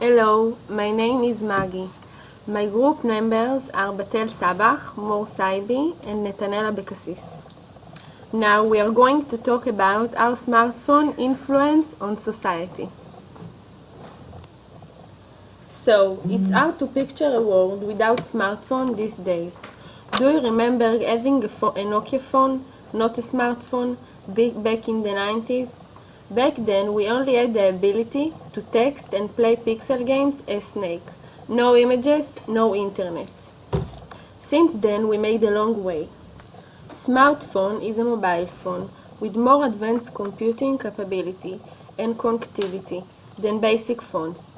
Hello, my name is Magi. My group members are Batel Sabah, Mor Saibi, and Netanel Abekassis. Now we are going to talk about our smartphone influence on society. So, it's hard to picture a world without smartphone these days. Do you remember having a Nokia phone, not a smartphone, back in the 90s? Back then, we only had the ability to text and play pixel games as Snake. No images, no internet. Since then, we made a long way. Smartphone is a mobile phone with more advanced computing capability and connectivity than basic phones.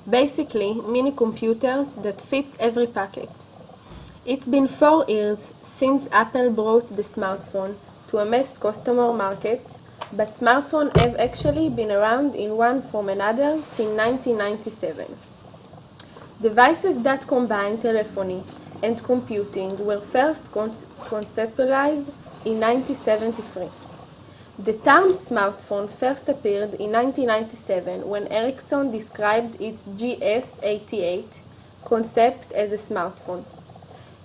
Basically, mini computers that fits every pocket. It's been 4 years since Apple brought the smartphone to a mass customer market, but smartphones have actually been around in one form or another since 1997. Devices that combine telephony and computing were first conceptualized in 1973. The term smartphone first appeared in 1997 when Ericsson described its GS88 concept as a smartphone.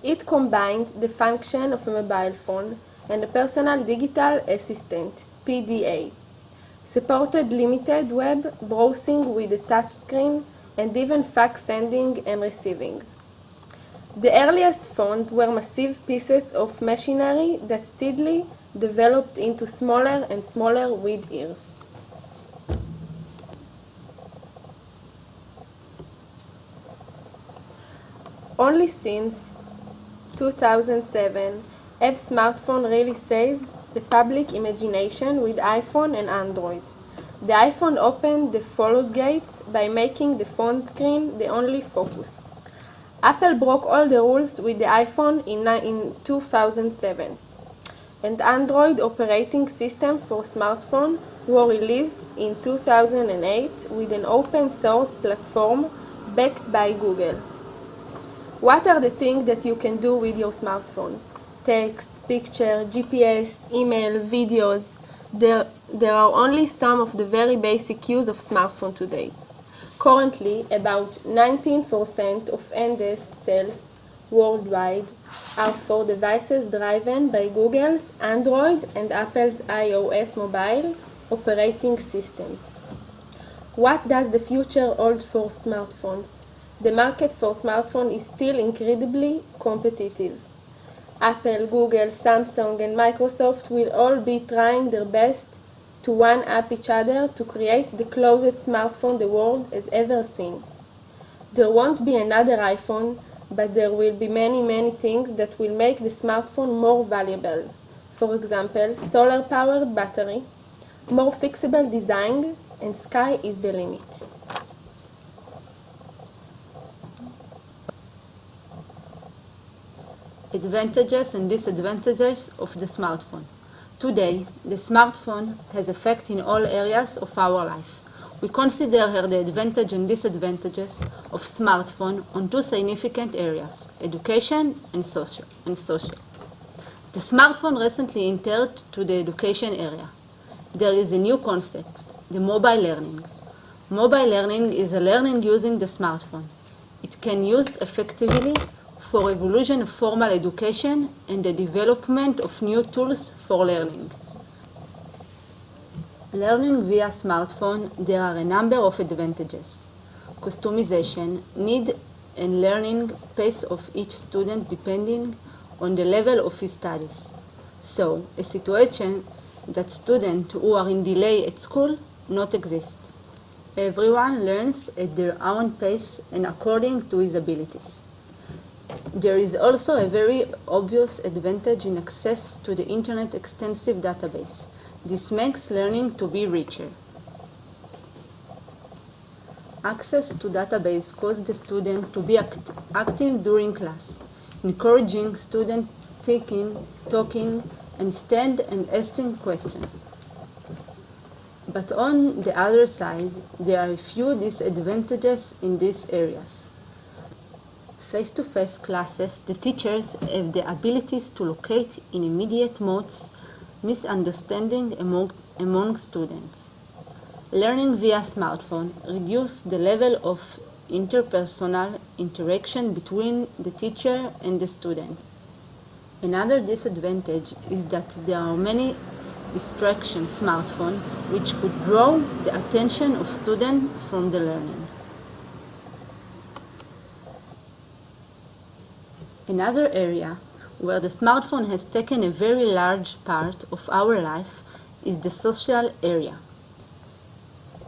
It combined the function of a mobile phone and a personal digital assistant, PDA, supported limited web browsing with a touchscreen and even fax sending and receiving. The earliest phones were massive pieces of machinery that steadily developed into smaller and smaller with years. Only since 2007 have smartphones really seized the public imagination with iPhone and Android. The iPhone opened the floodgates by making the phone screen the only focus. Apple broke all the rules with the iPhone in 2007, and Android operating system for smartphones were released in 2008 with an open source platform backed by Google. What are the things that you can do with your smartphone? Text, picture, GPS, email, videos. There are only some of the very basic use of smartphone today. Currently, about 19% of handheld sales worldwide are for devices driven by Google's Android and Apple's iOS mobile operating systems. What does the future hold for smartphones? The market for smartphones is still incredibly competitive. Apple, Google, Samsung, and Microsoft will all be trying their best to one-up each other to create the closest smartphone the world has ever seen. There won't be another iPhone, but there will be many things that will make the smartphone more valuable. For example, solar-powered battery, more flexible design, and sky is the limit. Advantages and disadvantages of the smartphone. Today, the smartphone has effect in all areas of our life. We consider here the advantages and disadvantages of smartphone on 2 significant areas, education and social. The smartphone recently entered to the education area. There is a new concept, the mobile learning. Mobile learning is a learning using the smartphone. It can be used effectively for evolution of formal education and the development of new tools for learning. Learning via smartphone, there are a number of advantages. Customization, need and learning pace of each student depending on the level of his studies. So, a situation that students who are in delay at school not exist. Everyone learns at their own pace and according to his abilities. There is also a very obvious advantage in access to the Internet extensive database. This makes learning to be richer. Access to database causes the student to be active during class, encouraging student thinking, talking, and stand and asking questions. But on the other side, there are a few disadvantages in these areas. Face-to-face classes, the teachers have the abilities to locate in immediate modes misunderstanding among students. Learning via smartphone reduces the level of interpersonal interaction between the teacher and the student. Another disadvantage is that there are many distractions smartphone which could draw the attention of students from the learning. Another area where the smartphone has taken a very large part of our life is the social area.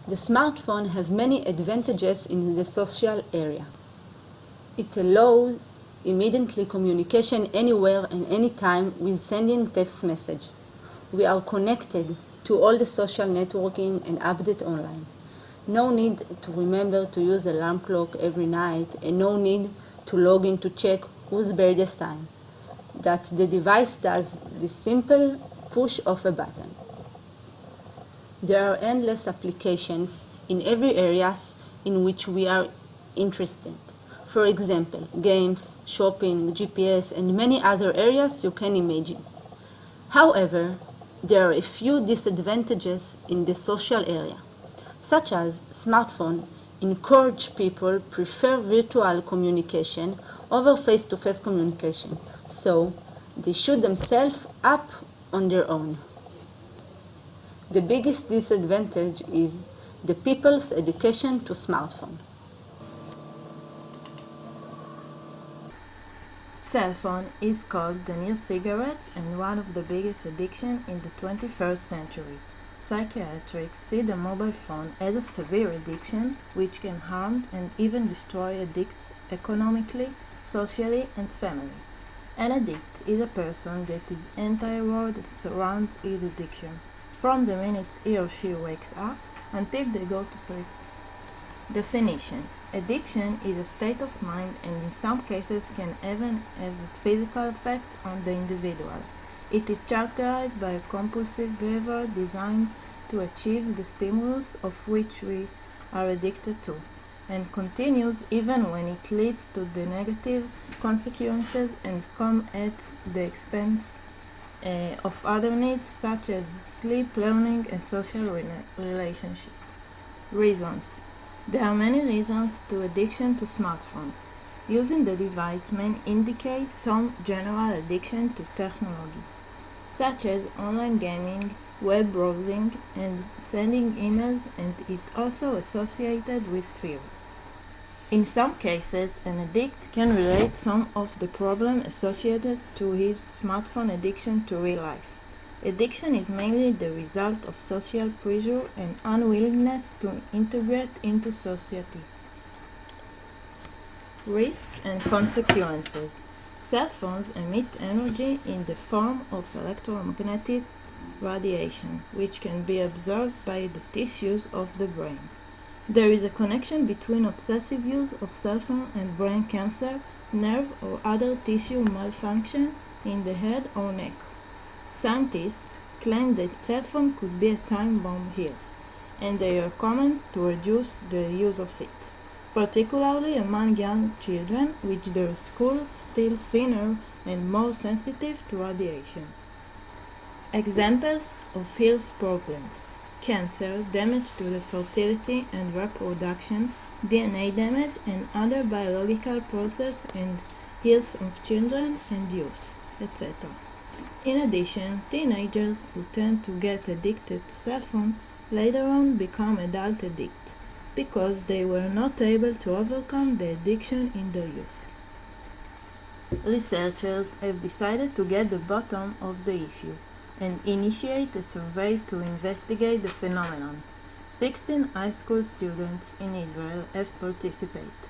The smartphone has many advantages in the social area. It allows immediately communication anywhere and anytime with sending text message. We are connected to all the social networking and update online. No need to remember to use alarm clock every night and no need to log in to check whose birthday time. That the device does the simple push of a button. There are endless applications in every areas in which we are interested. For example, games, shopping, GPS, and many other areas you can imagine. However, there are a few disadvantages in the social area, such as smartphone encourage people prefer virtual communication over face-to-face communication, so they shoot themselves up on their own. The biggest disadvantage is the people's education to smartphone. Cell phone is called the new cigarette and one of the biggest addictions in the 21st century. Psychiatrists see the mobile phone as a severe addiction which can harm and even destroy addicts economically, socially, and family. An addict is a person that is entire world that surrounds his addiction, from the minute he or she wakes up until they go to sleep. Definition: addiction is a state of mind and in some cases can even have a physical effect on the individual. It is characterized by a compulsive behavior designed to achieve the stimulus of which we are addicted to, and continues even when it leads to the negative consequences and come at the expense of other needs such as sleep, learning, and social relationships. Reasons: there are many reasons to addiction to smartphones. Using the device may indicate some general addiction to technology, such as online gaming, web browsing, and sending emails, and it also associated with fear. In some cases, an addict can relate some of the problem associated to his smartphone addiction to real life. Addiction is mainly the result of social pressure and unwillingness to integrate into society. Risk and consequences. Cell phones emit energy in the form of electromagnetic radiation, which can be absorbed by the tissues of the brain. There is a connection between obsessive use of cell phone and brain cancer, nerve or other tissue malfunction in the head or neck. Scientists claim that cell phone could be a time bomb here, and they are common to reduce the use of it, particularly among young children, which their skulls still thinner and more sensitive to radiation. Examples of health problems: cancer, damage to the fertility and reproduction, DNA damage, and other biological process and health of children and youth, etc. In addition, teenagers who tend to get addicted to cell phone later on become adult addicts because they were not able to overcome the addiction in their youth. Researchers have decided to get the bottom of the issue and initiate a survey to investigate the phenomenon. 16 high school students in Israel have participated.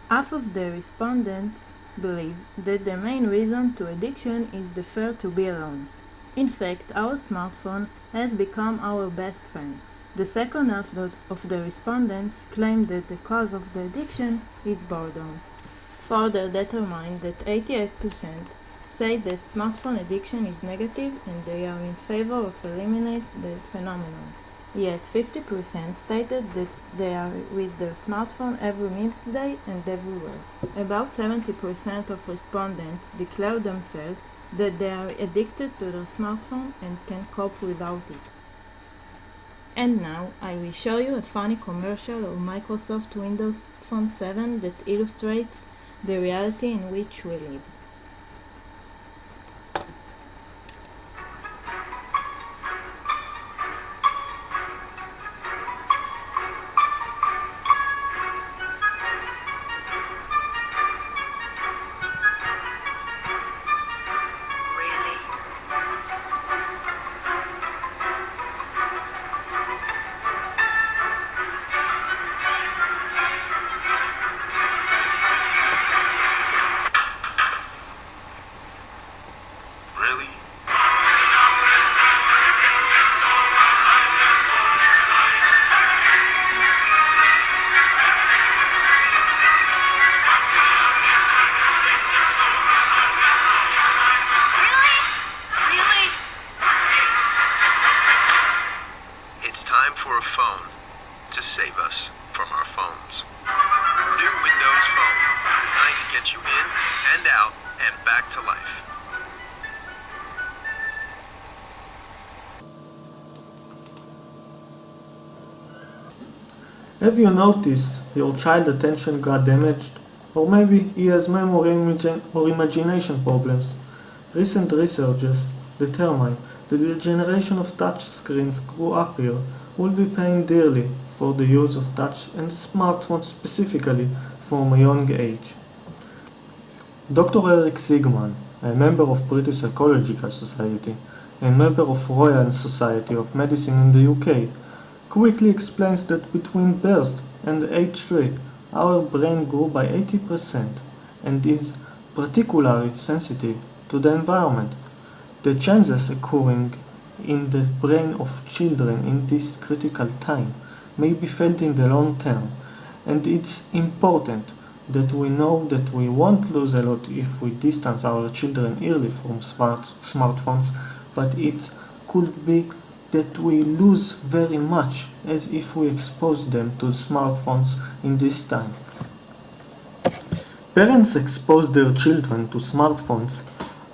Half of the respondents believe that the main reason to addiction is the fear to be alone. In fact, our smartphone has become our best friend. The second half of the respondents claim that the cause of the addiction is boredom. Further determined that 88% say that smartphone addiction is negative and they are in favor of eliminate the phenomenon. Yet 50% stated that they are with their smartphone every midday and everywhere. About 70% of respondents declare themselves that they are addicted to their smartphone and can cope without it. And now I will show you a funny commercial of Microsoft Windows Phone 7 that illustrates the reality in which we live. Really? It's time for a phone to save us from our phones. New Windows Phone, designed to get you in and out and back to life. Have you noticed your child's attention got damaged? Or maybe he has memory or imagination problems? Recent researchers determine that the generation of touch screens grew up here will be paying dearly for the use of touch and smartphones specifically from a young age. Dr. Eric Sigman, a member of British Psychological Society and member of Royal Society of Medicine in the UK, quickly explains that between birth and age 3, our brain grew by 80% and is particularly sensitive to the environment. The changes occurring in the brain of children in this critical time may be felt in the long term, and it's important that we know that we won't lose a lot if we distance our children early from smartphones, but it could be that we lose very much as if we expose them to smartphones in this time. Parents expose their children to smartphones,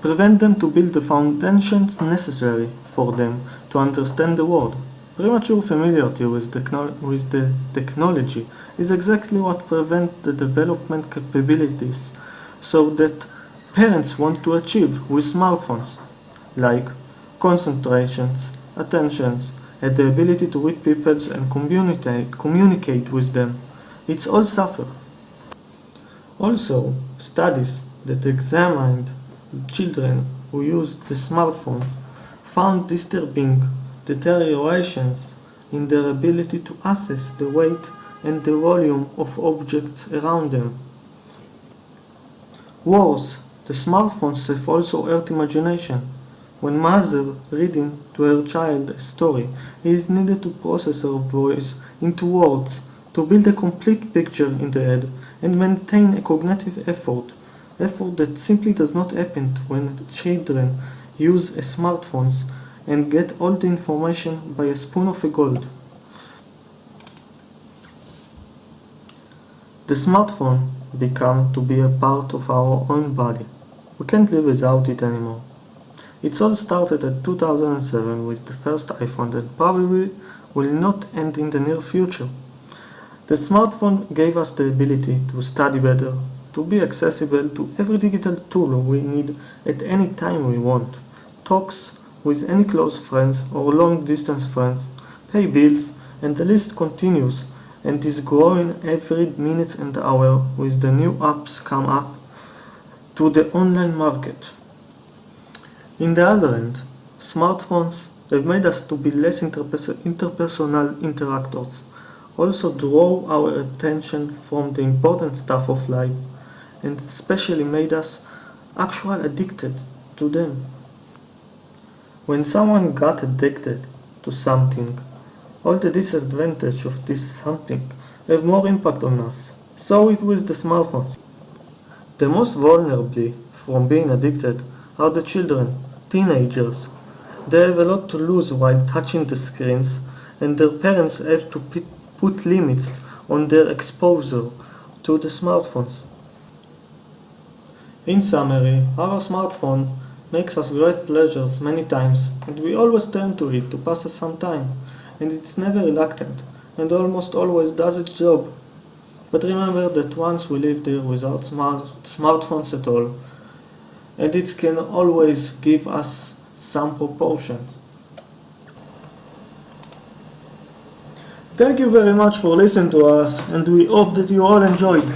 prevent them to build the foundations necessary for them to understand the world. Premature familiarity with the technology is exactly what prevents the development capabilities so that parents want to achieve with smartphones, like concentrations, attentions, and the ability to read people and communicate with them. It's all suffer. Also, studies that examined children who used the smartphone found disturbing deteriorations in their ability to assess the weight and the volume of objects around them. Worse, the smartphones have also hurt imagination. When mother reading to her child a story, he is needed to process her voice into words to build a complete picture in the head and maintain a cognitive effort that simply does not happen when children use smartphones and get all the information by a spoon of gold. The smartphone became to be a part of our own body. We can't live without it anymore. It all started in 2007 with the first iPhone that probably will not end in the near future. The smartphone gave us the ability to study better, to be accessible to every digital tool we need at any time we want, talks with any close friends or long distance friends, pay bills, and the list continues and is growing every minute and hour with the new apps come up to the online market. In the other hand, smartphones have made us to be less interpersonal interactors, also draw our attention from the important stuff of life, and especially made us actually addicted to them. When someone got addicted to something, all the disadvantages of this something have more impact on us. So it with the smartphones. The most vulnerable from being addicted are the children, teenagers. They have a lot to lose while touching the screens, and their parents have to put limits on their exposure to the smartphones. In summary, our smartphone makes us great pleasures many times, and we always turn to it to pass us some time. and it's never reluctant, and almost always does its job. But remember that once we lived there without smartphones at all, and it can always give us some proportion. Thank you very much for listening to us, and we hope that you all enjoyed.